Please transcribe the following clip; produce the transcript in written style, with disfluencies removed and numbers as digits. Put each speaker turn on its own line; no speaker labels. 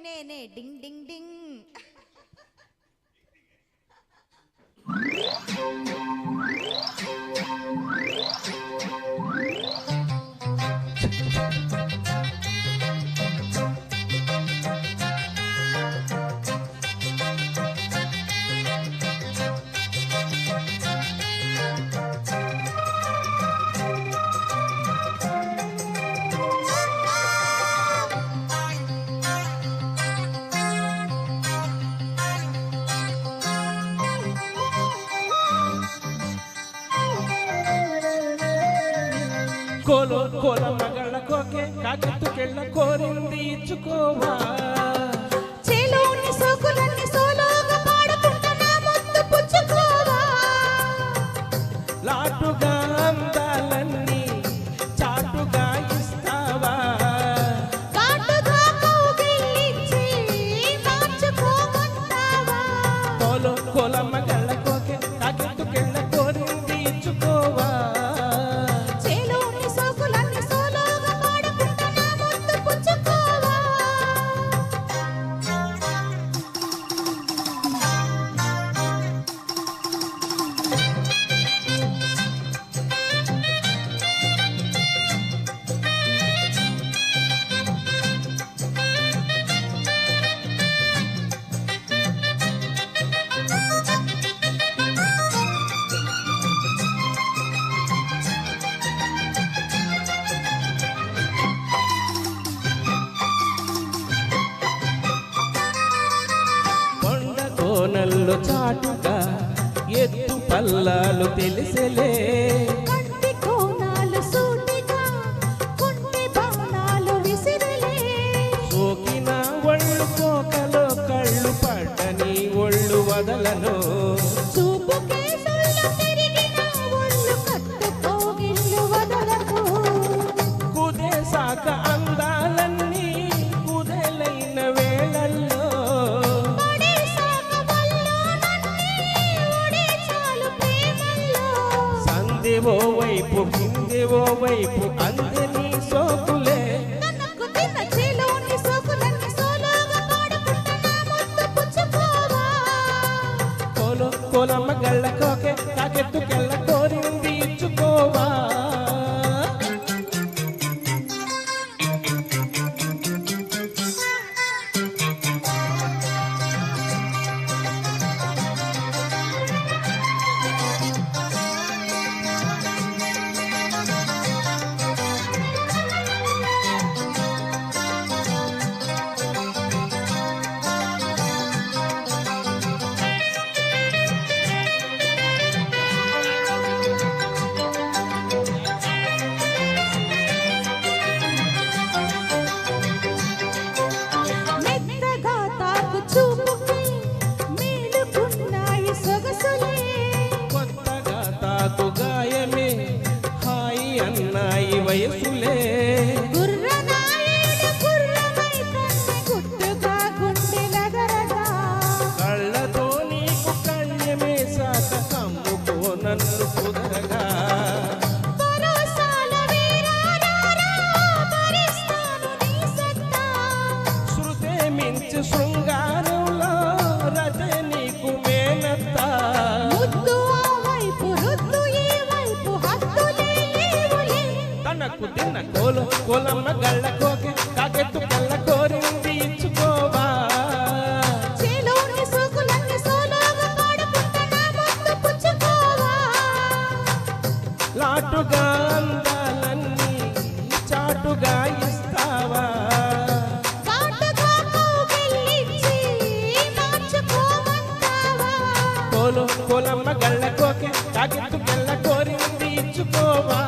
నేనే డింగ్ డింగ్ డింగ్.
కోలో కోల మగళ్ళ కోకే కాకెత్తుకెళ్ళ కోరింది ఇచ్చుకోవా.
చేలోని సోకులన్నీ సోలోగా పాడుకుంటా నా ముద్దు పుచ్చుకోవా.
లాటుగా అందాలన్నీ చాటుగా ఇస్తావా.
కాటుగా కౌగిలించి మార్చుకోమంటావా.
కోలో కోల మగళ్ళ కోకే కాకెత్తుకెళ్ళ కోరింది ఇచ్చుకోవా. కోనల్లో చాటుగా ఎత్తు పల్లాలు తెలిసెలే.
కంటి కోనాలు సూటిగా కుంటి బాణాలు విసిరలే.
సోకిన ఒళ్ళు కోకలో కళ్ళు పడ్డని ఒళ్ళు వదలను.
చూపుకే సొల్లు తిరిగిన ఒళ్ళు కట్టుకోగిల్లు వదలకు.
కుదేశాక అందాలన్నీ కుదేలైన వేళల్లో సందేవో వైపు హిందేవో వైపు అందని సోకులే.
నన్నకు తిన్న చేలోని సోకులన్నీ సోలోగా పాడుకుంటా నా ముద్దు పుచ్చుకోవా.
కోలో కోలమ్మ గళ్ళ కోకే కాకెత్తుకెళ్ళ కోరింది ఇచ్చుకోవా.
మెత్తగా తాకు చూపుకి మేలుకున్నాయి సొగసులే.
కొత్తగా తాకు గాయమే హాయి అన్నాయి వయసులే.
గుర్రనాయుడు గుర్రమై కన్నె గుట్టుగా గుండెలగరగా.
కళ్ళతో నీకు కళ్ళెమేసాక కమ్ముకో నన్ను కుదరగా.
భరోసాల వీరారారా భరిస్తాను నీ సత్తా.
శృతే మించి శృంగారంలో రతే నీకు మేనత్తా.
ముద్దు ఆ వైపు రుద్దు ఈ వైపు హద్దులే లేవులే.
తనకు తిన్న కోలు కోలమ్మ గళ్ళ కోకే కాకెత్తు కళ్ళ కోరింది ఇచ్చుకోవా.
చేలోని సోకులన్నీ సోలోగా పాడుకుంటా నా ముద్దు పుచ్చుకోవా.
లాటుగా అందాలన్నీ చాటుగా ఇస్తావా.
కాటుగా కౌగిలించి మార్చుకోమంటావా.
కోలు కోలమ్మ గళ్ళ కోకే కాకెత్తు కళ్ళ కోరింది ఇచ్చుకోవా.